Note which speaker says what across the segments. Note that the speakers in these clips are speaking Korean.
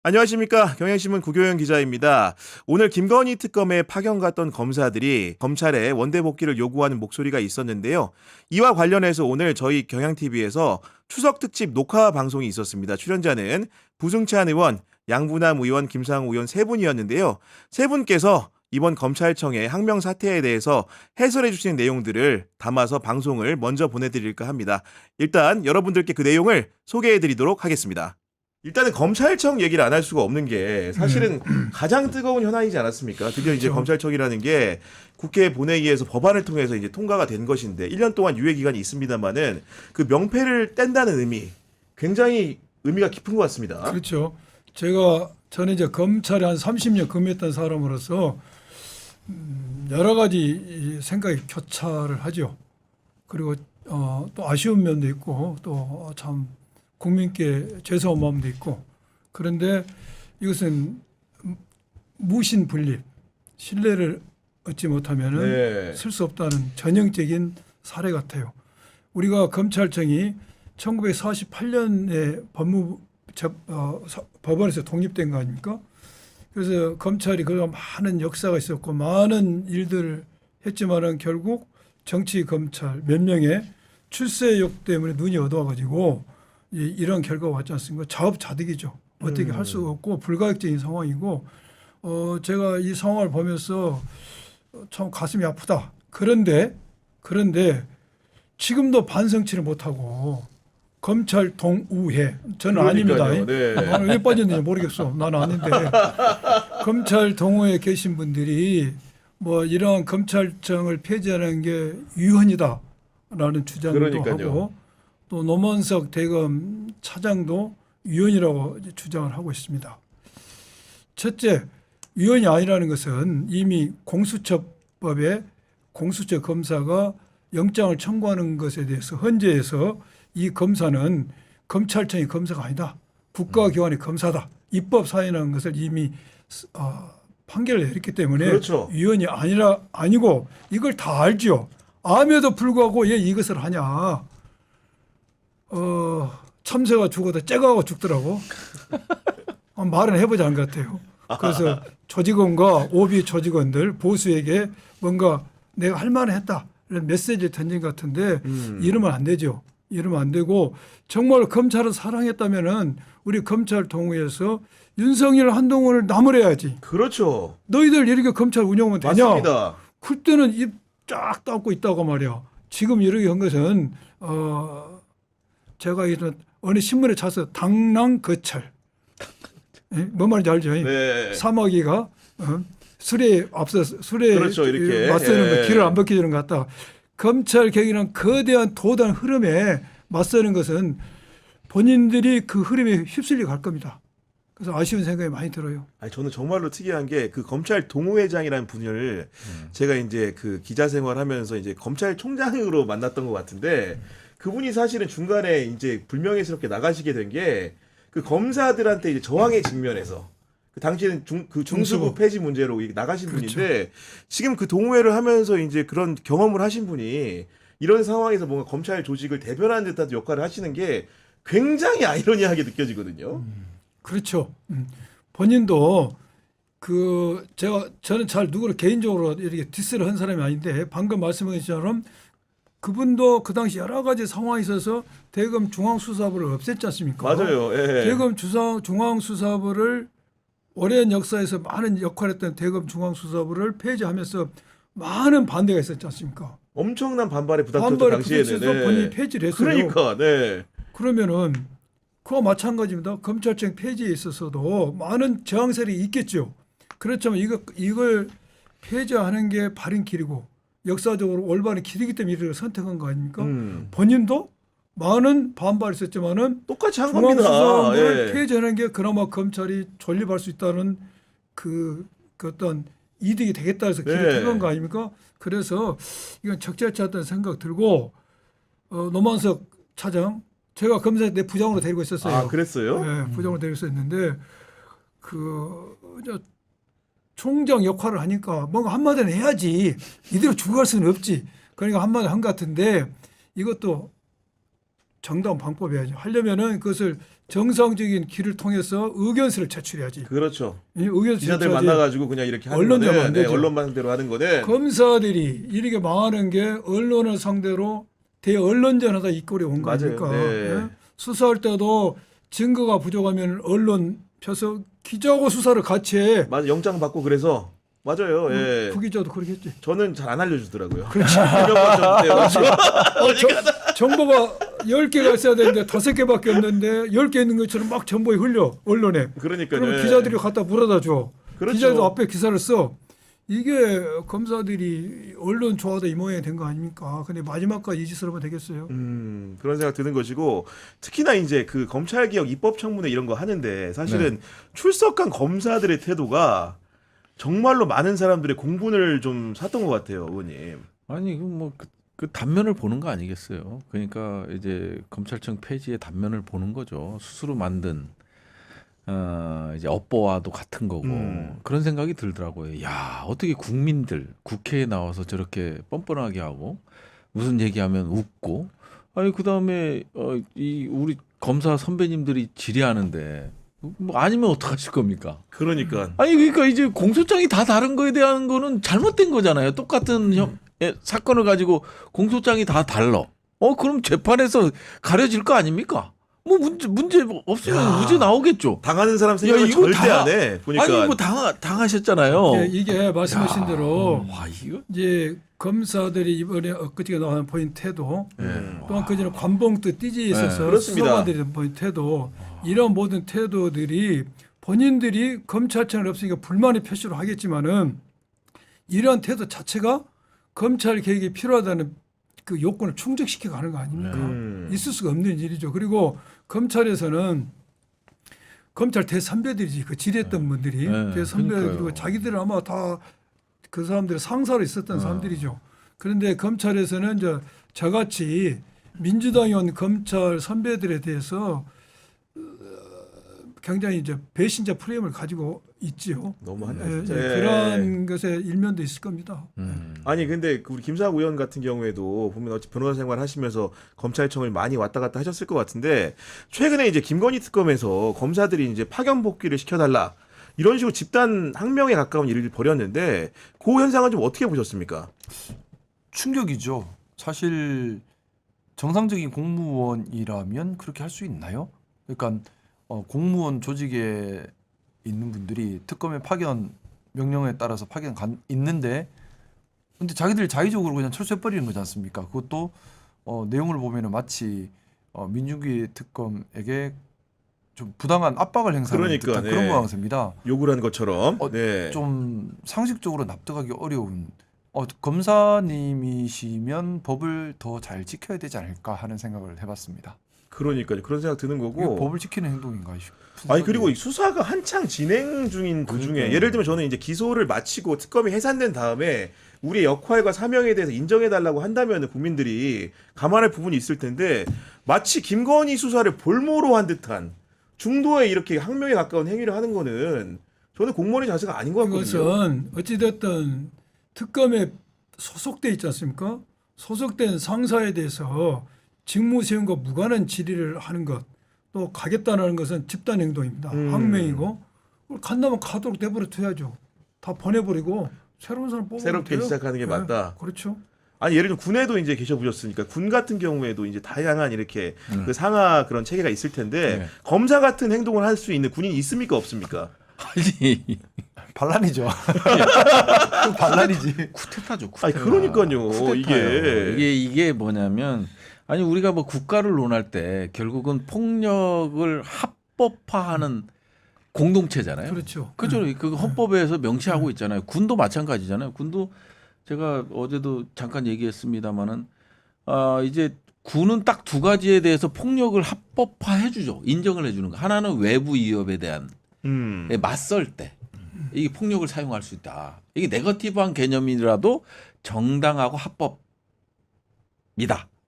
Speaker 1: 안녕하십니까. 경향신문 구교영 기자입니다. 오늘 김건희 특검에 파견 갔던 검사들이 검찰에 원대 복귀를 요구하는 목소리가 있었는데요. 이와 관련해서 오늘 저희 경향TV에서 추석 특집 녹화 방송이 있었습니다. 출연자는 부승찬 의원, 양부남 의원, 김상우 의원 세 분이었는데요. 세 분께서 이번 검찰청의 항명 사태에 대해서 해설해 주신 내용들을 담아서 방송을 먼저 보내드릴까 합니다. 일단 여러분들께 그 내용을 소개해 드리도록 하겠습니다. 일단은 검찰청 얘기를 안 할 수가 없는 게 사실은 가장 뜨거운 현안이지 않았습니까? 드디어 이제
Speaker 2: 그렇죠.
Speaker 1: 검찰청이라는 게 국회 본회의에서 법안을 통해서 이제 통과가 된 것인데 1년 동안 유예 기간이 있습니다만은 그 명패를 뗀다는 의미 굉장히 의미가 깊은 것 같습니다.
Speaker 2: 그렇죠. 저는 이제 검찰에 한 30년 근무했던 사람으로서 여러 가지 생각이 교차를 하죠. 그리고 또 아쉬운 면도 있고 또 참 국민께 죄송한 마음도 있고, 그런데 이것은 무신분립, 신뢰를 얻지 못하면은 쓸 수 없다는 전형적인 사례 같아요. 우리가 검찰청이 1948년에 법원에서 독립된 거 아닙니까? 그래서 검찰이 그동안 많은 역사가 있었고 많은 일들을 했지만은 결국 정치 검찰 몇 명의 출세욕 때문에 눈이 어두워가지고 이런 결과가 왔지 않습니까? 자업자득이죠. 어떻게 할 수 없고 불가역적인 상황이고, 제가 이 상황을 보면서 참 가슴이 아프다. 그런데 지금도 반성치를 못하고 검찰 동우회, 저는
Speaker 1: 그러니까요.
Speaker 2: 아닙니다.
Speaker 1: 네.
Speaker 2: 나는 왜 빠졌는지 모르겠어. 나는 아닌데 검찰 동우회에 계신 분들이 뭐 이러한 검찰청을 폐지하는 게 유언이다라는 주장도
Speaker 1: 그러니까요.
Speaker 2: 하고, 또 노만석 대검 차장도 위헌이라고 주장을 하고 있습니다. 첫째, 위헌이 아니라는 것은 이미 공수처법에 공수처 검사가 영장을 청구하는 것에 대해서 헌재에서 이 검사는 검찰청의 검사가 아니다, 국가기관의 검사다, 입법 사유라는 것을 이미 판결을 내렸기 때문에
Speaker 1: 그렇죠.
Speaker 2: 위헌이 아니고 이걸 다 알죠. 암에도 불구하고 왜 이것을 하냐? 참새가 죽어도 째가고 죽더라고. 말은 해보지 않은 것 같아요. 그래서 조직원과 오비 조직원들 보수에게 뭔가 내가 할 만은 했다 이런 메시지를 던진 것 같은데 이러면 안 되죠. 이러면 안 되고, 정말 검찰을 사랑했다면은 우리 검찰 동호회에서 윤석열 한동훈을 나무래야지.
Speaker 1: 그렇죠.
Speaker 2: 너희들 이렇게 검찰 운영하면 되냐?
Speaker 1: 맞습니다.
Speaker 2: 그때는 입 쫙 닫고 있다고 말이야. 지금 이렇게 한 것은 제가 이런 어느 신문에 찾아서 당랑거철, 뭔 말인지 알죠?
Speaker 1: 네.
Speaker 2: 사마귀가 술에 앞서 술에
Speaker 1: 그렇죠, 이렇게.
Speaker 2: 맞서는
Speaker 1: 예.
Speaker 2: 거, 길을 안 벗겨주는 것 같다. 검찰 개혁이란 거대한 도단 흐름에 맞서는 것은 본인들이 그 흐름에 휩쓸려 갈 겁니다. 그래서 아쉬운 생각이 많이 들어요.
Speaker 1: 아니, 저는 정말로 특이한 게 그 검찰 동호회장이라는 분을 제가 이제 그 기자 생활하면서 이제 검찰총장으로 만났던 것 같은데, 그분이 사실은 중간에 이제 불명예스럽게 나가시게 된 게 그 검사들한테 이제 저항의 직면에서 그 당시에는 중수부 폐지 문제로 나가신
Speaker 2: 그렇죠.
Speaker 1: 분인데, 지금 그 동호회를 하면서 이제 그런 경험을 하신 분이 이런 상황에서 뭔가 검찰 조직을 대변하는 듯한 역할을 하시는 게 굉장히 아이러니하게 느껴지거든요.
Speaker 2: 그렇죠. 본인도 저는 잘 누구를 개인적으로 이렇게 디스를 한 사람이 아닌데, 방금 말씀하신 것처럼 그분도 그 당시 여러 가지 상황이 있어서 대검 중앙수사부를 없앴지 않습니까?
Speaker 1: 맞아요. 예.
Speaker 2: 대검 중앙수사부를 오랜 역사에서 많은 역할을 했던 대검 중앙수사부를 폐지하면서 많은 반대가 있었지 않습니까?
Speaker 1: 엄청난 반발에 부닥쳤죠
Speaker 2: 반발을
Speaker 1: 당시에는.
Speaker 2: 부딪혀서 본인이 폐지를 했어요.
Speaker 1: 그러니까, 네.
Speaker 2: 그러면은 그와 마찬가지입니다. 검찰청 폐지에 있어서도 많은 저항 세력이 있겠죠. 그렇지만 이걸 폐지하는 게 바른 길이고 역사적으로 올바른 길이기 때문에 이를 선택한 거 아닙니까? 본인도 많은 반발이 있었지만은
Speaker 1: 똑같이 한 겁니다.
Speaker 2: 중앙수사부를
Speaker 1: 예.
Speaker 2: 폐지하는 게 그나마 검찰이 존립할 수 있다는 그 어떤 이득이 되겠다 해서 길을
Speaker 1: 네.
Speaker 2: 택한 거 아닙니까? 그래서 이건 적절치 않다는 생각 들고, 노만석 차장, 제가 검사 때 부장으로 데리고 있었어요.
Speaker 1: 아, 그랬어요?
Speaker 2: 네, 부장으로 데리고 있었는데 총장 역할을 하니까 뭔가 한마디는 해야지. 이대로 죽어갈 수는 없지. 그러니까 한마디 한 것 같은데, 이것도 정당 방법이야죠. 하려면은 그것을 정상적인 길을 통해서 의견서를 제출해야지.
Speaker 1: 그렇죠.
Speaker 2: 이 의견서
Speaker 1: 기자들
Speaker 2: 제출하지.
Speaker 1: 만나가지고 그냥 이렇게 하는
Speaker 2: 언론대로
Speaker 1: 거는
Speaker 2: 안 되죠.
Speaker 1: 언론만대로 하는 거는
Speaker 2: 검사들이 이렇게 망하는 게 언론을 상대로 대언론전하다 이 꼴이 온 거
Speaker 1: 맞아요.
Speaker 2: 아닙니까?
Speaker 1: 네.
Speaker 2: 예? 수사할 때도 증거가 부족하면 언론 펴서 기자하고 수사를 같이 해.
Speaker 1: 맞아 영장 받고 그래서 맞아요. 예.
Speaker 2: 부기자도 그러겠지.
Speaker 1: 저는 잘 안 알려주더라고요. 그렇지.
Speaker 2: 정보가 10개가 있어야 되는데 5개밖에 없는데 10개 있는 것처럼 막 정보에 흘려 언론에.
Speaker 1: 그러니까요.
Speaker 2: 그럼 기자들이 갖다 물어다 줘.
Speaker 1: 그렇죠.
Speaker 2: 기자도 앞에 기사를 써. 이게 검사들이 언론 좋아하다 이 모양이 된 거 아닙니까? 근데 마지막까지 이 짓을 하면 되겠어요?
Speaker 1: 그런 생각 드는 것이고 특히나 이제 그 검찰개혁 입법청문회 이런 거 하는데 사실은 출석한 검사들의 태도가 정말로 많은 사람들의 공분을 좀 샀던 것 같아요, 의원님.
Speaker 3: 아니 그 단면을 보는 거 아니겠어요? 그러니까 이제 검찰청 폐지의 단면을 보는 거죠. 스스로 만든 이제 업보와도 같은 거고 그런 생각이 들더라고요. 야, 어떻게 국민들 국회에 나와서 저렇게 뻔뻔하게 하고 무슨 얘기하면 웃고 아니 그다음에 이 우리 검사 선배님들이 질의하는데 뭐 아니면 어떡하실 겁니까?
Speaker 1: 그러니까
Speaker 3: 아니 그러니까 이제 공소장이 다 다른 거에 대한 거는 잘못된 거잖아요. 똑같은 사건을 가지고 공소장이 다 달라. 그럼 재판에서 가려질 거 아닙니까? 뭐 문제 없으면
Speaker 1: 야,
Speaker 3: 무죄 나오겠죠.
Speaker 1: 당하는 사람 생각은
Speaker 3: 이거
Speaker 1: 절대 안 해. 보니까
Speaker 3: 아니 뭐 당하셨잖아요.
Speaker 2: 이게 말씀하신 대로
Speaker 3: 와 이거
Speaker 2: 이제 검사들이 이번에 엊그제 나오는 보인 태도
Speaker 1: 네.
Speaker 2: 또한 그전에 관봉도 띠지에 있어서
Speaker 1: 그렇습니다.
Speaker 2: 수사관들이 보인 태도 이런 모든 태도들이 본인들이 검찰청을 없으니까 불만의 표시로 하겠지만은 이러한 태도 자체가 검찰 개혁이 필요하다는 그 요건을 충족시켜 가는 거 아닙니까? 있을 수가 없는 일이죠. 그리고 검찰에서는 검찰 대선배들이지 그 지냈던 분들이 대선배
Speaker 3: 그러니까요.
Speaker 2: 그리고 자기들은 아마 다 그 사람들의 상사로 있었던 사람들이죠. 그런데 검찰에서는 이제 저같이 민주당이 온 검찰 선배들에 대해서 굉장히 이제 배신자 프레임을 가지고 있지요.
Speaker 1: 너무하네.
Speaker 2: 예,
Speaker 1: 진짜.
Speaker 2: 예,
Speaker 1: 예.
Speaker 2: 그런 것에 일면도 있을 겁니다.
Speaker 1: 아니 근데 우리 김사학 의원 같은 경우에도 보면 어찌 변호사 생활 하시면서 검찰청을 많이 왔다 갔다 하셨을 것 같은데 최근에 이제 김건희 특검에서 검사들이 이제 파견 복귀를 시켜달라 이런 식으로 집단 항명에 가까운 일을 벌였는데 그 현상은 좀 어떻게 보셨습니까?
Speaker 4: 충격이죠. 사실 정상적인 공무원이라면 그렇게 할 수 있나요? 그러니까 공무원 조직에 있는 분들이 특검의 파견 명령에 따라서 있는데 근데 자기들 자의적으로 그냥 철수해 버리는 거지 않습니까? 그것도 내용을 보면은 마치 민중기 특검에게 좀 부당한 압박을 행사하는
Speaker 1: 그러니까,
Speaker 4: 듯한
Speaker 1: 네.
Speaker 4: 그런 모양새입니다.
Speaker 1: 요구를 한 것처럼. 네.
Speaker 4: 좀 상식적으로 납득하기 어려운 검사님이시면 법을 더 잘 지켜야 되지 않을까 하는 생각을 해봤습니다.
Speaker 1: 그러니까요. 그런 생각 드는
Speaker 4: 이게
Speaker 1: 거고.
Speaker 4: 법을 지키는 행동인가 싶은
Speaker 1: 아니
Speaker 4: 생각이
Speaker 1: 그리고 이 수사가 한창 진행 중인 도중에
Speaker 4: 그러니까요.
Speaker 1: 예를 들면 저는 이제 기소를 마치고 특검이 해산된 다음에 우리의 역할과 사명에 대해서 인정해달라고 한다면 국민들이 감안할 부분이 있을 텐데 마치 김건희 수사를 볼모로 한 듯한 중도에 이렇게 항명에 가까운 행위를 하는 거는 저는 공무원의 자세가 아닌 것 같거든요.
Speaker 2: 그것은 어찌됐든 특검에 소속돼 있지 않습니까? 소속된 상사에 대해서 직무 수행과 무관한 질의를 하는 것, 또 가겠다는 것은 집단 행동입니다. 항명이고 간다면 가도록 내버려 둬야죠. 다 보내버리고 새로운 사람 뽑으면
Speaker 1: 새롭게
Speaker 2: 돼요.
Speaker 1: 시작하는 게
Speaker 2: 네,
Speaker 1: 맞다.
Speaker 2: 그렇죠.
Speaker 1: 아니 예를 들면 군에도 이제 계셔보셨으니까 군 같은 경우에도 이제 다양한 이렇게 그 상하 그런 체계가 있을 텐데
Speaker 3: 네.
Speaker 1: 검사 같은 행동을 할 수 있는 군인이 있습니까 없습니까?
Speaker 3: 아니
Speaker 4: 반란이죠. 반란이지.
Speaker 3: 쿠데타죠.
Speaker 1: 아니
Speaker 3: 쿠데타.
Speaker 1: 그러니까요.
Speaker 3: 쿠데타예요. 이게 뭐냐면 아니 우리가 뭐 국가를 논할 때 결국은 폭력을 합법화하는 공동체잖아요.
Speaker 2: 그렇죠.
Speaker 3: 그죠? 그 헌법에서 명시하고 있잖아요. 군도 마찬가지잖아요. 군도 제가 어제도 잠깐 얘기했습니다마는 이제 군은 딱 두 가지에 대해서 폭력을 합법화해 주죠. 인정을 해 주는 거. 하나는 외부 위협에 대한 맞설 때 이게 폭력을 사용할 수 있다. 이게 네거티브한 개념이라도 정당하고 합법이다.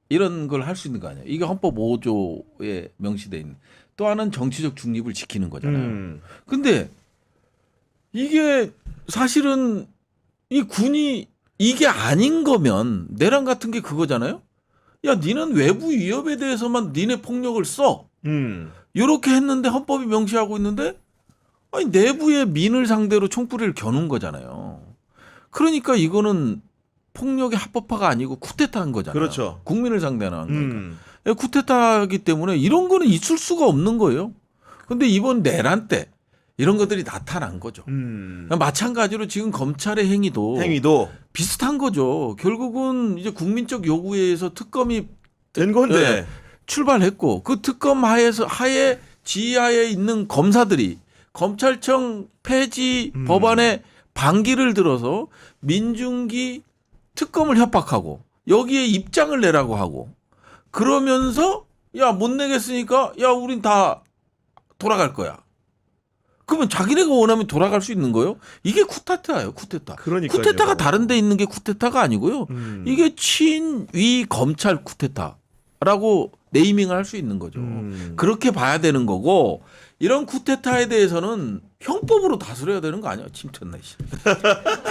Speaker 3: 이런 걸 할 수 있는 거 아니에요. 이게 헌법 5조에 명시돼 있는. 또 하나는 정치적 중립을 지키는 거잖아요. 근데 이게 사실은 이 군이 이게 아닌 거면 내란 같은 게 그거잖아요. 야 니는 외부 위협에 대해서만 니네 폭력을 써. 이렇게 했는데 헌법이 명시하고 있는데 아니 내부의 민을 상대로 총뿌리를 겨눈 거잖아요. 그러니까 이거는 폭력의 합법화가 아니고 쿠데타한 거잖아요.
Speaker 1: 그렇죠.
Speaker 3: 국민을 상대로 한 거니까. 쿠데타이기 때문에 이런 거는 있을 수가 없는 거예요. 근데 이번 내란 때 이런 것들이 나타난 거죠. 마찬가지로 지금 검찰의 행위도 비슷한 거죠. 결국은 이제 국민적 요구에 의해서 특검이
Speaker 1: 된 건데.
Speaker 3: 출발했고 그 특검 하에 지하에 있는 검사들이 검찰청 폐지 법안에 반기를 들어서 민중기 특검을 협박하고 여기에 입장을 내라고 하고 그러면서 야 못 내겠으니까 야 우린 다 돌아갈 거야. 그러면 자기네가 원하면 돌아갈 수 있는 거예요? 이게 쿠데타예요, 쿠데타.
Speaker 1: 그러니까요.
Speaker 3: 쿠데타가 다른 데 있는 게 쿠데타가 아니고요. 이게 친위 검찰 쿠데타라고 네이밍을 할 수 있는 거죠. 그렇게 봐야 되는 거고 이런 쿠데타에 대해서는 형법으로 다스려야 되는 거 아니야? 침쳤네.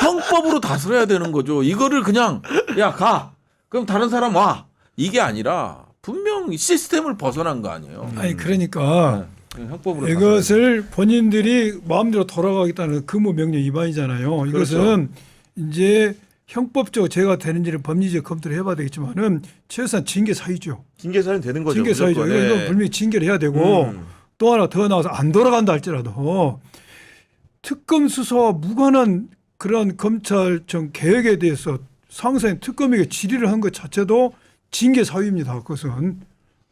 Speaker 3: 형법으로 다스려야 되는 거죠. 이거를 그냥 야 가. 그럼 다른 사람 와. 이게 아니라 분명 시스템을 벗어난 거 아니에요.
Speaker 2: 아니 그러니까
Speaker 3: 형법으로
Speaker 2: 이것을 본인들이 마음대로 돌아가겠다는 근무명령 위반이잖아요. 이것은 이제 형법적으로 제가 되는지를 법리적 검토를 해봐야 되겠지만은 최소한 징계 사유죠.
Speaker 1: 징계 사유는 되는 거죠.
Speaker 2: 징계 사유죠.
Speaker 1: 무조건.
Speaker 2: 이건 분명히 징계를 해야 되고 또 하나 더 나와서 안 돌아간다 할지라도 특검 수사와 무관한 그런 검찰청 개혁에 대해서 상사인 특검에게 질의를 한 것 자체도 징계 사유입니다.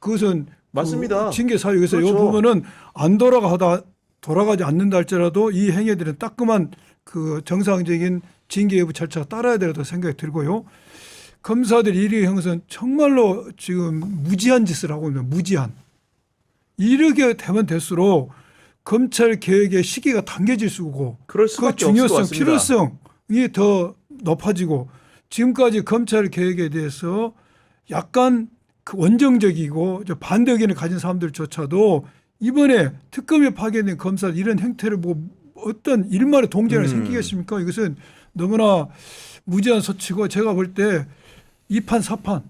Speaker 2: 그것은
Speaker 1: 맞습니다.
Speaker 2: 그 징계 사유. 그래서
Speaker 1: 그렇죠.
Speaker 2: 이 부분은 안 돌아가지 않는다 할지라도 이 행위들은 따끔한 그 정상적인 징계 여부 절차가 따라야 되라고 생각이 들고요. 검사들이 이리 형성 정말로 지금 무지한 짓을 하고 있는 무지한. 이렇게 되면 될수록 검찰 개혁의 시기가 당겨질수고
Speaker 1: 그럴
Speaker 2: 그
Speaker 1: 수밖에 없을 것
Speaker 2: 중요성,
Speaker 1: 같습니다.
Speaker 2: 필요성이 더 높아지고 지금까지 검찰 개혁에 대해서 약간 그 원정적이고 반대 의견을 가진 사람들조차도 이번에 특검에 파견된 검사 이런 행태를 보고 어떤 일말의 동정이 생기겠습니까? 이것은 너무나 무지한 소치고 제가 볼 때 2판 4판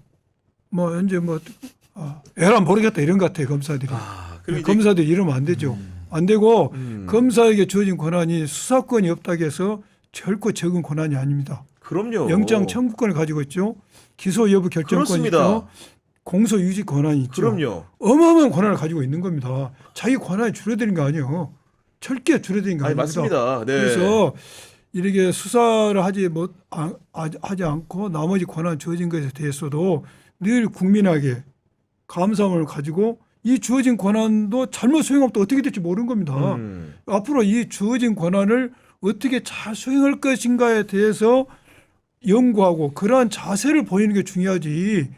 Speaker 2: 뭐 현재 뭐 에라 모르겠다 이런 것 같아요. 검사들이.
Speaker 1: 그리고 이제
Speaker 2: 검사들이 이러면 안 되죠. 안 되고 검사에게 주어진 권한이 수사권이 없다고 해서 결코 적은 권한이 아닙니다.
Speaker 1: 그럼요.
Speaker 2: 영장 청구권을 가지고 있죠. 기소 여부 결정권이
Speaker 1: 그렇습니다.
Speaker 2: 있죠. 공소 유지 권한이 있죠.
Speaker 1: 그럼요.
Speaker 2: 어마어마한 권한을 가지고 있는 겁니다. 자기 권한이 줄어드는 거 아니에요. 철저히 줄어드는 거
Speaker 1: 아니
Speaker 2: 아닙니다.
Speaker 1: 맞습니다. 네.
Speaker 2: 그래서 이렇게 수사를 하지 않고 나머지 권한 주어진 것에 대해서도 늘 국민에게 감사함을 가지고 이 주어진 권한도 잘못 수행하면 어떻게 될지 모르는 겁니다. 앞으로 이 주어진 권한을 어떻게 잘 수행할 것인가에 대해서 연구하고 그러한 자세를 보이는 게 중요하지.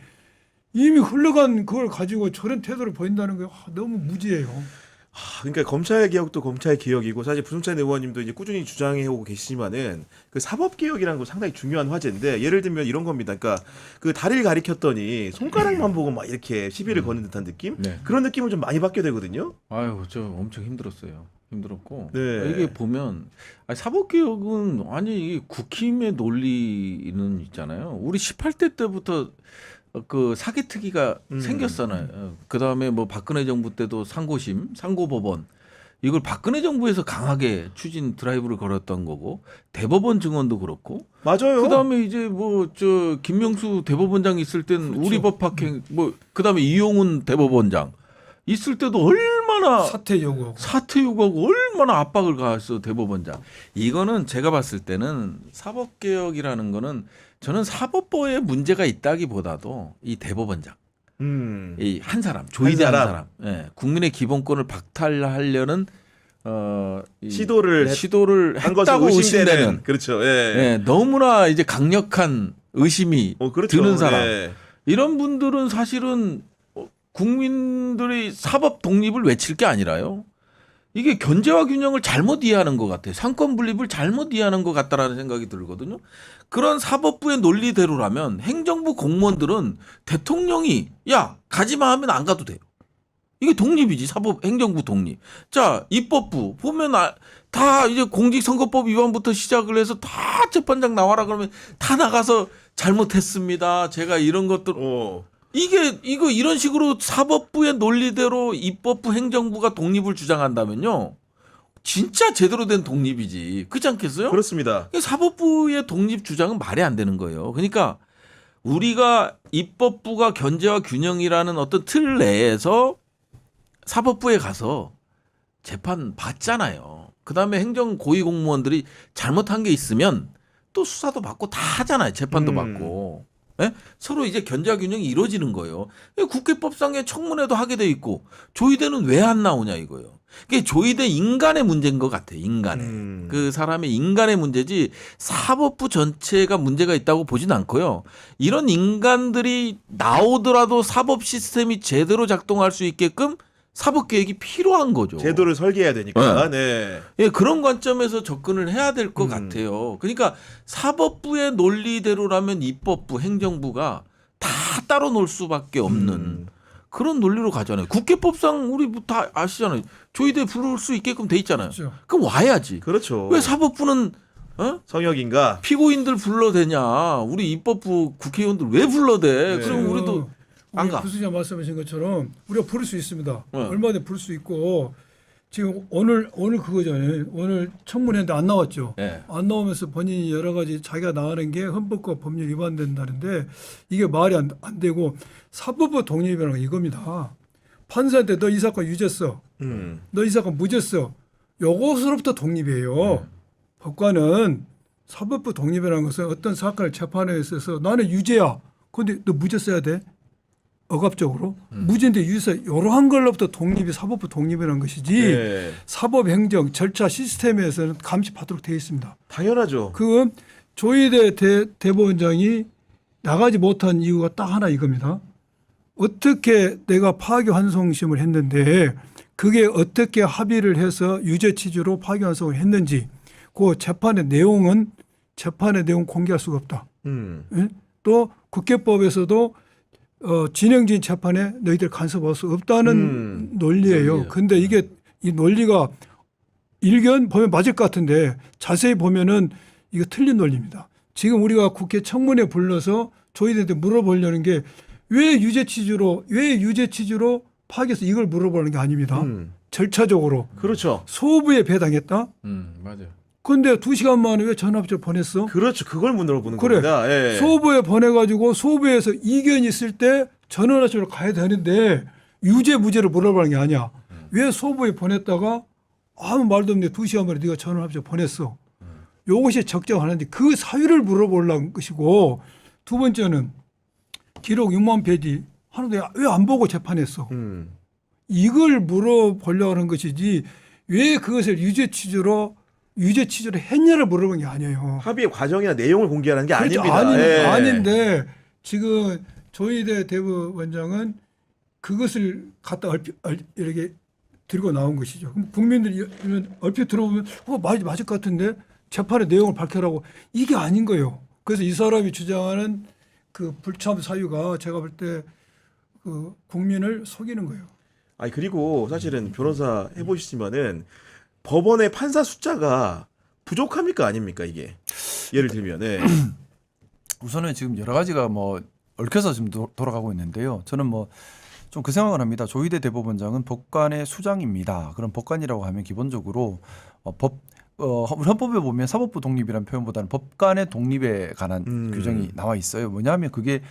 Speaker 2: 이미 흘러간 그걸 가지고 저런 태도를 보인다는 게 너무 무지해요.
Speaker 1: 그러니까 검찰 개혁도 검찰 개혁이고 사실 부승찬 의원님도 이제 꾸준히 주장해 오고 계시지만은 그 사법 개혁이라는 거 상당히 중요한 화제인데 예를 들면 이런 겁니다. 그러니까 그 다리를 가리켰더니 손가락만 보고 막 이렇게 시비를 거는 듯한 느낌?
Speaker 3: 네.
Speaker 1: 그런 느낌을 좀 많이 받게 되거든요.
Speaker 3: 아유, 저 엄청 힘들었어요. 힘들었고
Speaker 1: 네.
Speaker 3: 이게 보면 사법개혁은 아니 이 국힘의 논리는 있잖아요. 우리 18대 때부터 그 사개특위가 생겼잖아요. 그 다음에 뭐 박근혜 정부 때도 상고심, 상고법원 이걸 박근혜 정부에서 강하게 추진 드라이브를 걸었던 거고 대법원 증언도 그렇고.
Speaker 1: 맞아요.
Speaker 3: 그 다음에 이제 뭐 저 김명수 대법원장 있을 땐
Speaker 2: 그렇죠.
Speaker 3: 우리 법학행 뭐 그 다음에 이용훈 대법원장 있을 때도 얼마나
Speaker 2: 사퇴 요구하고.
Speaker 3: 사퇴 요구하고 얼마나 압박을 가했어 대법원장. 이거는 제가 봤을 때는 사법개혁이라는 거는 저는 사법부에 문제가 있다기보다도 이 대법원장, 이 한 사람 조이대한 사람, 예, 국민의 기본권을 박탈하려는
Speaker 1: 시도를
Speaker 3: 한
Speaker 1: 것으로
Speaker 3: 했다고
Speaker 1: 의심되는
Speaker 3: 의심되는,
Speaker 1: 그렇죠. 예.
Speaker 3: 예, 너무나 이제 강력한 의심이
Speaker 1: 그렇죠.
Speaker 3: 드는 사람.
Speaker 1: 예.
Speaker 3: 이런 분들은 사실은 국민들의 사법 독립을 외칠 게 아니라요. 이게 견제와 균형을 잘못 이해하는 것 같아요. 상권 분립을 잘못 이해하는 것 같다라는 생각이 들거든요. 그런 사법부의 논리대로라면 행정부 공무원들은 대통령이 야 가지마 하면 안 가도 돼요. 이게 독립이지. 사법 행정부 독립. 자 입법부 보면 다 이제 공직선거법 위반부터 시작을 해서 다 재판장 나와라 그러면 다 나가서 잘못했습니다. 제가 이런 것들 이거 이런 식으로 사법부의 논리대로 입법부 행정부가 독립을 주장한다면요. 진짜 제대로 된 독립이지. 그렇지 않겠어요?
Speaker 1: 그렇습니다.
Speaker 3: 사법부의 독립 주장은 말이 안 되는 거예요. 그러니까 우리가 입법부가 견제와 균형이라는 어떤 틀 내에서 사법부에 가서 재판 받잖아요. 그다음에 행정 고위 공무원들이 잘못한 게 있으면 또 수사도 받고 다 하잖아요. 재판도 받고. 예? 서로 이제 견제와 균형이 이루어지는 거예요. 국회법상의 청문회도 하게 돼 있고 조의대는 왜 안 나오냐 이거예요. 그게 조의대 인간의 문제인 것 같아요. 인간의. 그 사람의 인간의 문제지 사법부 전체가 문제가 있다고 보진 않고요. 이런 인간들이 나오더라도 사법 시스템이 제대로 작동할 수 있게끔 사법 개혁이 필요한 거죠.
Speaker 1: 제도를 설계해야 되니까. 네.
Speaker 3: 예, 그런 관점에서 접근을 해야 될 것 같아요. 그러니까 사법부의 논리대로라면 입법부, 행정부가 다 따로 놀 수밖에 없는 그런 논리로 가잖아요. 국회법상 우리 다 아시잖아요. 조의대 부를 수 있게끔 돼 있잖아요.
Speaker 2: 그렇죠.
Speaker 3: 그럼 와야지.
Speaker 1: 그렇죠.
Speaker 3: 왜 사법부는
Speaker 1: 성역인가?
Speaker 3: 피고인들 불러대냐? 우리 입법부 국회의원들 왜 불러대?
Speaker 1: 네.
Speaker 3: 그럼 우리도 안 가.
Speaker 2: 부수장 말씀하신 것처럼 우리가 부를 수 있습니다.
Speaker 3: 네.
Speaker 2: 얼마든지 부를 수 있고 지금 오늘 그거잖아요. 오늘 청문회인데 안 나왔죠.
Speaker 3: 네.
Speaker 2: 안 나오면서 본인이 여러 가지 자기가 나가는 게 헌법과 법률 위반된다는데 이게 말이 안 되고 사법부 독립이라는 건 이겁니다. 판사한테 너 이 사건 유죄써, 너 이 사건 무죄써. 요것으로부터 독립이에요. 법관은 사법부 독립이라는 것은 어떤 사건을 재판에 있어서 나는 유죄야. 근데 너 무죄 써야 돼. 억압적으로 무죄인데 유죄 이러한 걸로부터 독립이 사법부 독립이라는 것이지
Speaker 1: 네.
Speaker 2: 사법 행정 절차 시스템에서는 감시받도록 되어 있습니다.
Speaker 1: 당연하죠.
Speaker 2: 그 조의대 대법원장이 나가지 못한 이유가 딱 하나 이겁니다. 어떻게 내가 파기환송심을 했는데 그게 어떻게 합의를 해서 유죄 취지로 파기환송을 했는지 그 재판의 내용 공개할 수가 없다. 예? 또 국회법에서도 진행진 재판에 너희들 간섭할 수 없다는 논리예요. 근데 이게 이 논리가 일견 보면 맞을 것 같은데 자세히 보면은 이거 틀린 논리입니다. 지금 우리가 국회 청문회 불러서 조의대한테 물어보려는 게 왜 유죄 취지로 파기해서 이걸 물어보는 게 아닙니다. 절차적으로
Speaker 1: 그렇죠.
Speaker 2: 소부에 배당했다.
Speaker 3: 맞아요.
Speaker 2: 근데 2시간 만에 왜 전화합의를 보냈어?
Speaker 1: 그렇죠. 그걸 물어보는
Speaker 2: 그래.
Speaker 1: 겁니다. 예.
Speaker 2: 소부에 보내가지고 소부에서 이견이 있을 때 전원합의로 가야 되는데 유죄 무죄를 물어보는 게 아니야. 왜 소부에 보냈다가 아무 말도 없는데 2시간 만에 네가 전원합의로 보냈어. 이것이 적정하는데 그 사유를 물어보려는 것이고 두 번째는 기록 6만 페이지 하는데 왜 안 보고 재판했어? 이걸 물어보려고 하는 것이지 왜 그것을 유죄 취지로 했냐를 물어본 게 아니에요.
Speaker 1: 합의의 과정이나 내용을 공개하는 게
Speaker 2: 그렇죠.
Speaker 1: 아닙니다. 예.
Speaker 2: 아닌데 지금 조의대 대법원장은 그것을 갖다 이렇게 들고 나온 것이죠. 그럼 국민들이 얼핏 들어보면 맞을 것 같은데 재판의 내용을 밝혀라고 이게 아닌 거예요. 그래서 이 사람이 주장하는 그 불참 사유가 제가 볼 때 그 국민을 속이는 거예요.
Speaker 1: 아니 그리고 사실은 변호사 해보시지만은 법원의 판사 숫자가 부족합니까 아닙니까 이게? 예를 들면
Speaker 4: 우선은 지금 여러 가지가 뭐 얽혀서 지금 돌아가고 있는데요. 저는 뭐 좀 그 생각을 합니다. 조의대 대법원장은 법관의 수장입니다. 그럼 법관이라고 하면 기본적으로 우리 헌법에 보면 사법부 독립이라는 표현보다는 법관의 독립에 관한 규정이 나와 있어요. 뭐냐면 그게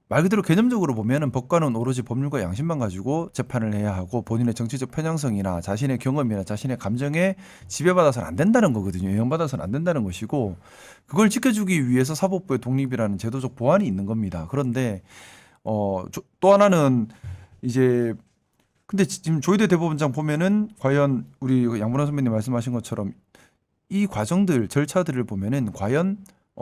Speaker 4: 말 그대로 개념적으로 보면은 법관은 오로지 법률과 양심만 가지고 재판을 해야 하고 본인의 정치적 편향성이나 자신의 경험이나 자신의 감정에 지배받아서는 안 된다는 거거든요. 영향받아서는 안 된다는 것이고 그걸 지켜주기 위해서 사법부의 독립이라는 제도적 보완이 있는 겁니다. 그런데 또 하나는 이제 근데 지금 조의대 대법원장 보면은 과연 우리 양문환 선배님 말씀하신 것처럼 이 과정들 절차들을 보면은 과연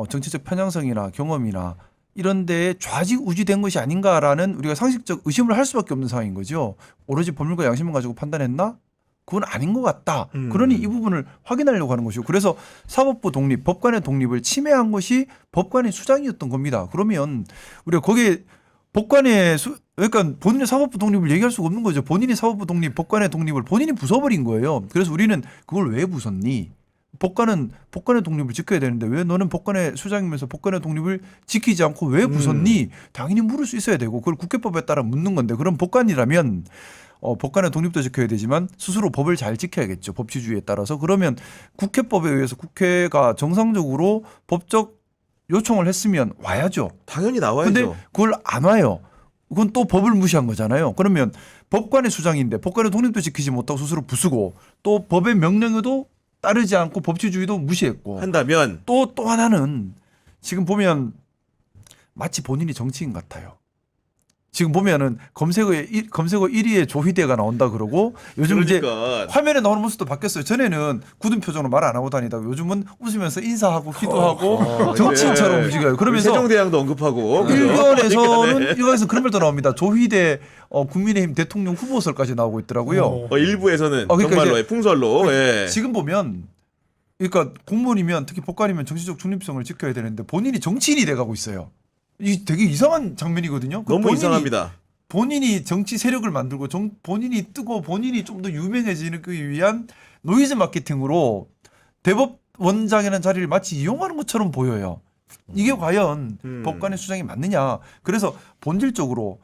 Speaker 4: 정치적 편향성이나 경험이나 이런 데에 좌지우지된 것이 아닌가라는 우리가 상식적 의심을 할 수밖에 없는 상황인 거죠. 오로지 법률과 양심을 가지고 판단했나? 그건 아닌 것 같다. 그러니 이 부분을 확인하려고 하는 것이고 그래서 사법부 독립, 법관의 독립을 침해한 것이 법관의 수장이었던 겁니다. 그러면 우리가 거기에 그러니까 본인의 사법부 독립을 얘기할 수가 없는 거죠. 본인이 사법부 독립, 법관의 독립을 본인이 부숴버린 거예요. 그래서 우리는 그걸 왜 부쉈니? 법관의 독립을 지켜야 되는데 왜 너는 법관의 수장이면서 법관의 독립을 지키지 않고 왜 부쉈니? 당연히 물을 수 있어야 되고 그걸 국회법에 따라 묻는 건데 그럼 법관이라면 법관의 독립도 지켜야 되지만 스스로 법을 잘 지켜야겠죠. 법치주의에 따라서. 그러면 국회법에 의해서 국회가 정상적으로 법적 요청을 했으면 와야죠.
Speaker 1: 당연히 나와야죠.
Speaker 4: 근데 그걸 안 와요. 그건 또 법을 무시한 거잖아요. 그러면 법관의 수장인데 법관의 독립도 지키지 못하고 스스로 부수고 또 법의 명령에도 따르지 않고 법치주의도 무시했고
Speaker 1: 한다면
Speaker 4: 또 하나는 지금 보면 마치 본인이 정치인 같아요. 지금 보면은 검색어 1위에 조희대가 나온다 그러고 요즘 이제
Speaker 1: 그러니까
Speaker 4: 화면에 나오는 모습도 바뀌었어요. 전에는 굳은 표정으로 말 안 하고 다니다가 요즘은 웃으면서 인사하고 기도하고 정치인처럼
Speaker 1: 네.
Speaker 4: 움직여요. 그러면서
Speaker 1: 세종대왕도 언급하고
Speaker 4: 일각에서 그런 말도 나옵니다. 조희대 국민의힘 대통령 후보설까지 나오고 있더라고요.
Speaker 1: 일부에서는
Speaker 4: 그러니까
Speaker 1: 정말로의 풍설로 예.
Speaker 4: 지금 보면 그러니까 공무원이면 특히 법관이면 정치적 중립성을 지켜야 되는데 본인이 정치인이 돼가고 있어요. 이 되게 이상한 장면이거든요.
Speaker 1: 너무 이상합니다.
Speaker 4: 본인이 정치 세력을 만들고 본인이 뜨고 본인이 좀 더 유명해지기 위한 노이즈 마케팅으로 대법원장이라는 자리를 마치 이용하는 것처럼 보여요. 이게 과연 법관의 수장이 맞느냐. 그래서 본질적으로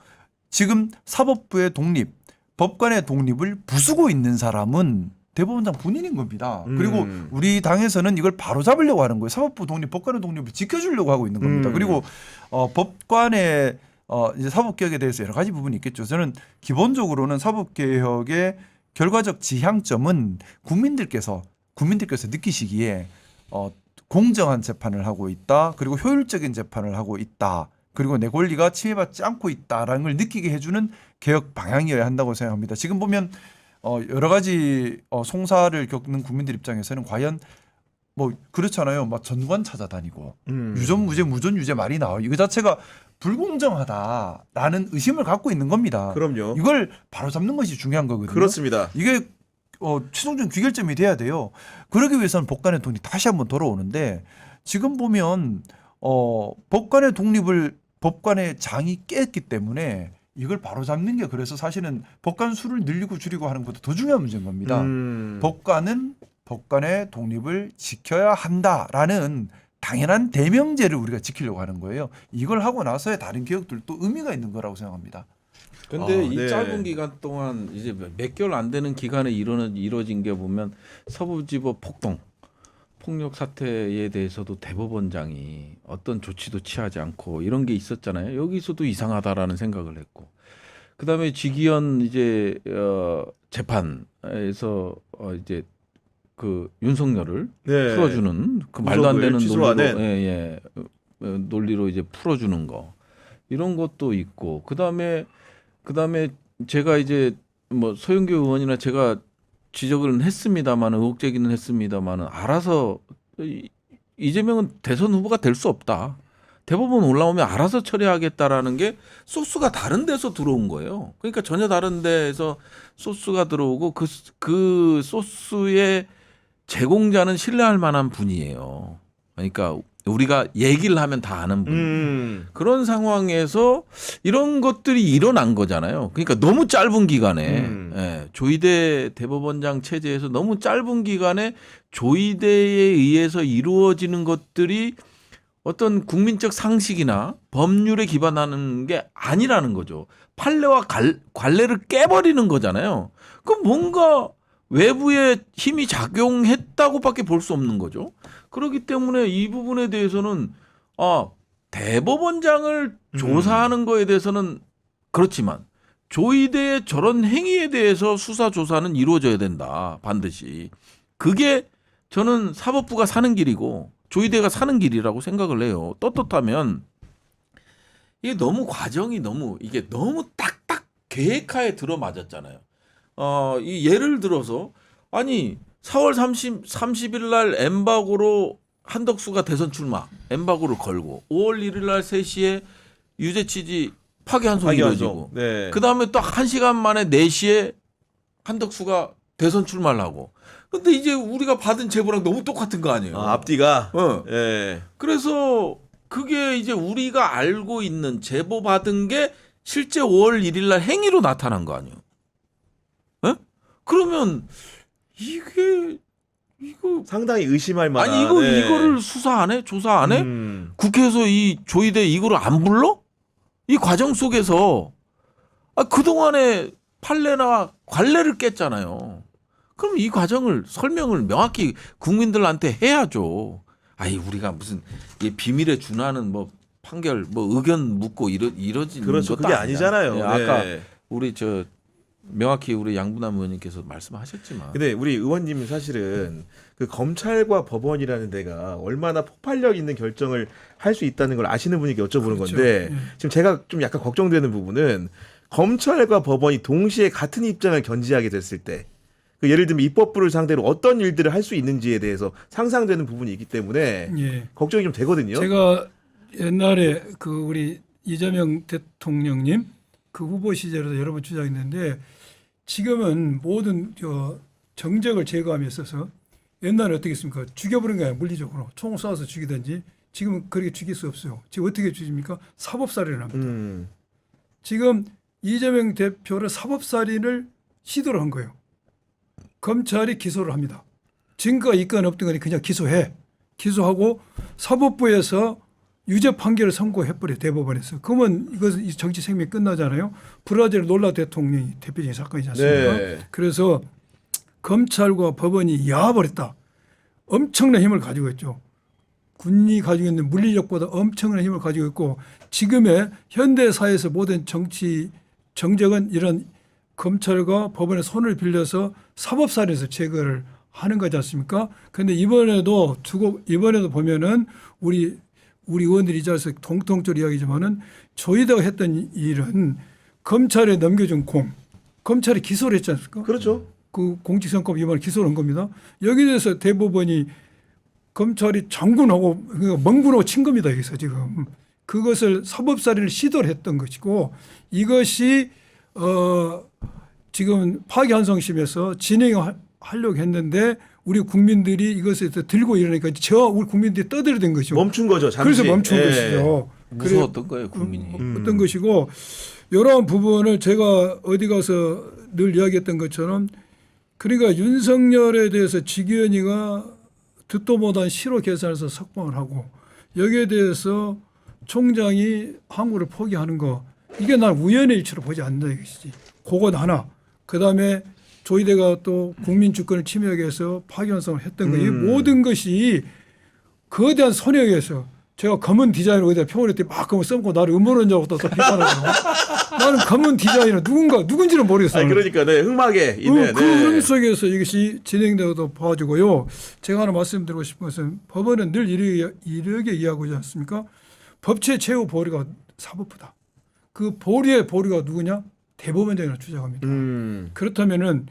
Speaker 4: 지금 사법부의 독립, 법관의 독립을 부수고 있는 사람은 대법원장 본인인 겁니다. 그리고 우리 당에서는 이걸 바로잡으려고 하는 거예요. 사법부 독립, 법관의 독립을 지켜주려고 하고 있는 겁니다. 그리고 법관의 이제 사법개혁에 대해서 여러 가지 부분이 있겠죠. 저는 기본적으로는 사법개혁의 결과적 지향점은 국민들께서 느끼시기에 공정한 재판을 하고 있다. 그리고 효율적인 재판을 하고 있다. 그리고 내 권리가 침해받지 않고 있다라는 걸 느끼게 해주는 개혁 방향이어야 한다고 생각합니다. 지금 보면 여러 가지 송사를 겪는 국민들 입장에서는 과연 뭐 그렇잖아요. 막 전관 찾아다니고 유전무죄 무전유죄 말이 나와요. 이거 자체가 불공정하다라는 의심을 갖고 있는 겁니다.
Speaker 1: 그럼요.
Speaker 4: 이걸 바로잡는 것이 중요한 거거든요.
Speaker 1: 그렇습니다.
Speaker 4: 이게 최종적인 귀결점이 돼야 돼요. 그러기 위해서는 법관의 독립이 다시 한번 돌아오는데 지금 보면 법관의 독립을 법관의 장이 깼기 때문에 이걸 바로잡는 게 그래서 사실은 법관 수를 늘리고 줄이고 하는 것도 더 중요한 문제인 겁니다. 법관은 법관의 독립을 지켜야 한다라는 당연한 대명제를 우리가 지키려고 하는 거예요. 이걸 하고 나서의 다른 개혁들도 의미가 있는 거라고 생각합니다.
Speaker 3: 근데 이
Speaker 1: 네.
Speaker 3: 짧은 기간 동안 이제 몇 개월 안 되는 기간에 이루어진 게 보면 서부지법 폭력 사태에 대해서도 대법원장이 어떤 조치도 취하지 않고 이런 게 있었잖아요. 여기서도 이상하다라는 생각을 했고, 그다음에 지기현 이제 재판에서 이제 그 윤석열을
Speaker 1: 네.
Speaker 3: 풀어주는 그 말도 안 되는
Speaker 1: 취소하는.
Speaker 3: 논리로 논리로 이제 풀어주는 거 이런 것도 있고, 그다음에 제가 이제 뭐 소영교 의원이나 제가 지적을 했습니다만은 의혹 제기는 했습니다만은 알아서 이재명은 대선 후보가 될 수 없다. 대법원 올라오면 알아서 처리하겠다라는 게 소스가 다른 데서 들어온 거예요. 그러니까 전혀 다른 데에서 소스가 들어오고 그 소스의 제공자는 신뢰할 만한 분이에요. 그러니까 우리가 얘기를 하면 다 아는 분. 그런 상황에서 이런 것들이 일어난 거잖아요. 그러니까 너무 짧은 기간에 조희대 대법원장 체제에서 너무 짧은 기간에 조희대에 의해서 이루어지는 것들이 어떤 국민적 상식이나 법률에 기반하는 게 아니라는 거죠. 판례와 관례를 깨버리는 거잖아요. 그럼 뭔가 외부의 힘이 작용했다고밖에 볼 수 없는 거죠. 그렇기 때문에 이 부분에 대해서는 대법원장을 조사하는 거에 대해서는 그렇지만 조희대의 저런 행위에 대해서 수사 조사는 이루어져야 된다. 반드시. 그게 저는 사법부가 사는 길이고 조희대가 사는 길이라고 생각을 해요. 떳떳하면 이게 너무 과정이 이게 너무 딱딱 계획하에 들어맞았잖아요. 이 예를 들어서 아니 4월 30일 날 엠바고로 한덕수가 대선 출마 엠바고를 걸고 5월 1일 날 3시에 유죄 취지 파기환송이 이루어지고
Speaker 1: 네.
Speaker 3: 그다음에 또 1시간 만에 4시에 한덕수가 대선 출마를 하고, 근데 이제 우리가 받은 제보랑 너무 똑같은 거 아니에요.
Speaker 1: 앞뒤가.
Speaker 3: 예. 그래서 그게 이제 우리가 알고 있는 제보 받은 게 실제 5월 1일 날 행위로 나타난 거 아니에요. 예? 그러면 이게 이거
Speaker 1: 상당히 의심할 만한.
Speaker 3: 아니 이거
Speaker 1: 네.
Speaker 3: 이거를 수사 안 해? 조사 안 해? 국회에서 이 조희대 이거를 안 불러? 이 과정 속에서 그동안에 판례나 관례를 깼잖아요. 그럼 이 과정을 설명을 명확히 국민들한테 해야죠. 아니 우리가 무슨 이 비밀에 준하는 뭐 판결 뭐 의견 묻고 이러지
Speaker 1: 그렇죠.
Speaker 3: 것도
Speaker 1: 그게
Speaker 3: 아니잖아요.
Speaker 1: 아니잖아요.
Speaker 3: 예, 아까
Speaker 1: 네.
Speaker 3: 우리 저 명확히 우리 양분남 의원님께서 말씀하셨지만
Speaker 1: 근데 우리 의원님은 사실은 그 검찰과 법원이라는 데가 얼마나 폭발력 있는 결정을 할 수 있다는 걸 아시는 분에게 여쭤보는
Speaker 2: 그렇죠.
Speaker 1: 건데
Speaker 2: 예.
Speaker 1: 지금 제가 좀 약간 걱정되는 부분은 검찰과 법원이 동시에 같은 입장을 견지하게 됐을 때 그 예를 들면 입법부를 상대로 어떤 일들을 할 수 있는지에 대해서 상상되는 부분이 있기 때문에
Speaker 2: 예.
Speaker 1: 걱정이 좀 되거든요.
Speaker 2: 제가 옛날에 그 우리 이재명 대통령님 그 후보 시절에도 여러 번 주장했는데 지금은 모든 정적을 제거함에 있어서 옛날에 어떻게 했습니까? 죽여버린 거예요. 물리적으로. 총을 쏴서 죽이든지. 지금은 그렇게 죽일 수 없어요. 지금 어떻게 죽입니까? 사법살인을 합니다. 지금 이재명 대표를 사법살인을 시도를 한 거예요. 검찰이 기소를 합니다. 증거가 있건 없든 간에 그냥 기소해. 기소하고 사법부에서 유죄 판결을 선고해버려 대법원에서. 그러면 이것은 정치 생명이 끝나잖아요. 브라질 놀라 대통령이 대표적인 사건이지 않습니까?
Speaker 1: 네.
Speaker 2: 그래서 검찰과 법원이 야버렸다. 엄청난 힘을 가지고 있죠. 군이 가지고 있는 물리력보다 엄청난 힘을 가지고 있고 지금의 현대사회에서 모든 정치 정적은 이런 검찰과 법원의 손을 빌려서 사법살인에서 제거를 하는 거지 않습니까? 그런데 이번에도 보면은 우리 의원들이 이 자리에서 통통적으로 이야기지만은 조희대가 했던 일은 검찰에 넘겨준 검찰이 기소를 했지 않습니까?
Speaker 1: 그렇죠.
Speaker 2: 그 공직선거법 위반을 기소를 한 겁니다. 여기에 대해서 대법원이 검찰이 장군하고 멍군하고 친 겁니다. 여기서 지금 그것을 사법살인을 시도를 했던 것이고 이것이 지금 파기환송심에서 진행하려고 했는데 우리 국민들이 이것에 대해서 들고 일어나니까 우리 국민들이 떠들어댄 것이죠.
Speaker 1: 멈춘 거죠. 잠시.
Speaker 2: 그래서 멈춘
Speaker 1: 예.
Speaker 2: 것이죠.
Speaker 3: 무서웠던 거예요 국민이.
Speaker 2: 어떤 것이고 이러한 부분을 제가 어디 가서 늘 이야기했던 것처럼 그러니까 윤석열에 대해서 지기현이가 듣도 못한 실효 계산에서 석방을 하고 여기에 대해서 총장이 항구를 포기하는 거 이게 난 우연의 일치로 보지 않는다 이것이지. 그것 하나. 그다음에 조희대가 또 국민 주권을 침해하기 위해서 파기환송을 했던 거. 이 모든 것이 거대한 손해에 의해서 제가 검은 디자인을 어디다 표현했더니 막 검은 써먹고 나를 음모론자고 또 비판하고 나는 검은 디자인은 누군지는 모르겠어요.
Speaker 1: 아니 그러니까 네, 흑막에 있는
Speaker 2: 그 흐름 속에서 이것이 진행되어도 봐주고요. 제가 하나 말씀드리고 싶은 것은 법원은 늘 이렇게 이해하고 있지 않습니까? 법치의 최후 보리가 사법부다. 그 보리의 보리가 누구냐? 대법원장이라고 주장합니다. 그렇다면은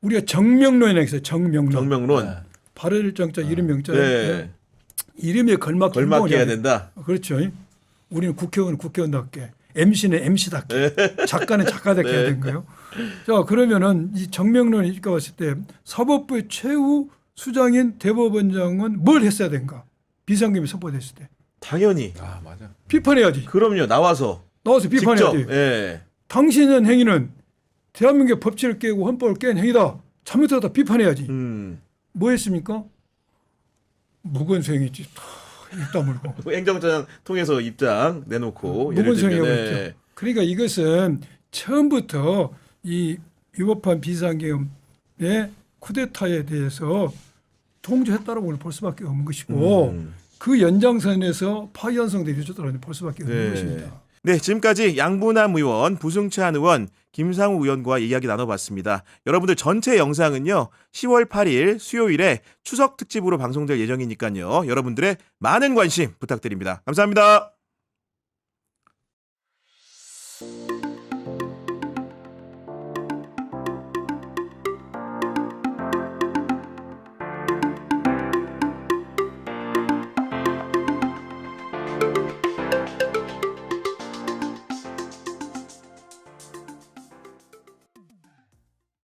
Speaker 2: 우리가 정명론이라고 있어요.
Speaker 1: 정명론.
Speaker 3: 네.
Speaker 2: 발을 정자 이름 명자
Speaker 1: 네.
Speaker 2: 이름에 걸맞게
Speaker 1: 걸맞게 해야
Speaker 2: 행동을
Speaker 1: 된다.
Speaker 2: 그렇죠. 우리는 국회의원은 국회의원답게 MC는 MC답게 작가는 작가답게 해야 되는 거예요. 자 그러면은 이 정명론이 이렇게 봤을 때 사법부의 최후 수장인 대법원장은 뭘 했어야 되는가? 비상금이 선포됐을 때
Speaker 1: 당연히.
Speaker 3: 아 맞아.
Speaker 2: 비판해야지.
Speaker 1: 그럼요. 나와서
Speaker 2: 비판해야지.
Speaker 1: 직접. 예.
Speaker 2: 당신은 행위는 대한민국의 법치를 깨고 헌법을 깬 행위다. 잘못하다 비판해야지. 뭐 했습니까? 무건수행했지. 입 다물고.
Speaker 1: 행정장 통해서 입장 내놓고 예를
Speaker 2: 무건수행하고
Speaker 1: 들면
Speaker 2: 있죠. 그러니까 이것은 처음부터 이 위법한 비상계엄의 쿠데타에 대해서 통조했다라고 볼 수밖에 없는 것이고 그 연장선에서 파기환송들이 이루어졌다고 볼 수밖에 없는
Speaker 1: 네.
Speaker 2: 것입니다.
Speaker 1: 네, 지금까지 양분남 의원, 부승찬 의원, 김상우 의원과 이야기 나눠봤습니다. 여러분들 전체 영상은요 10월 8일 수요일에 추석 특집으로 방송될 예정이니까요 여러분들의 많은 관심 부탁드립니다. 감사합니다.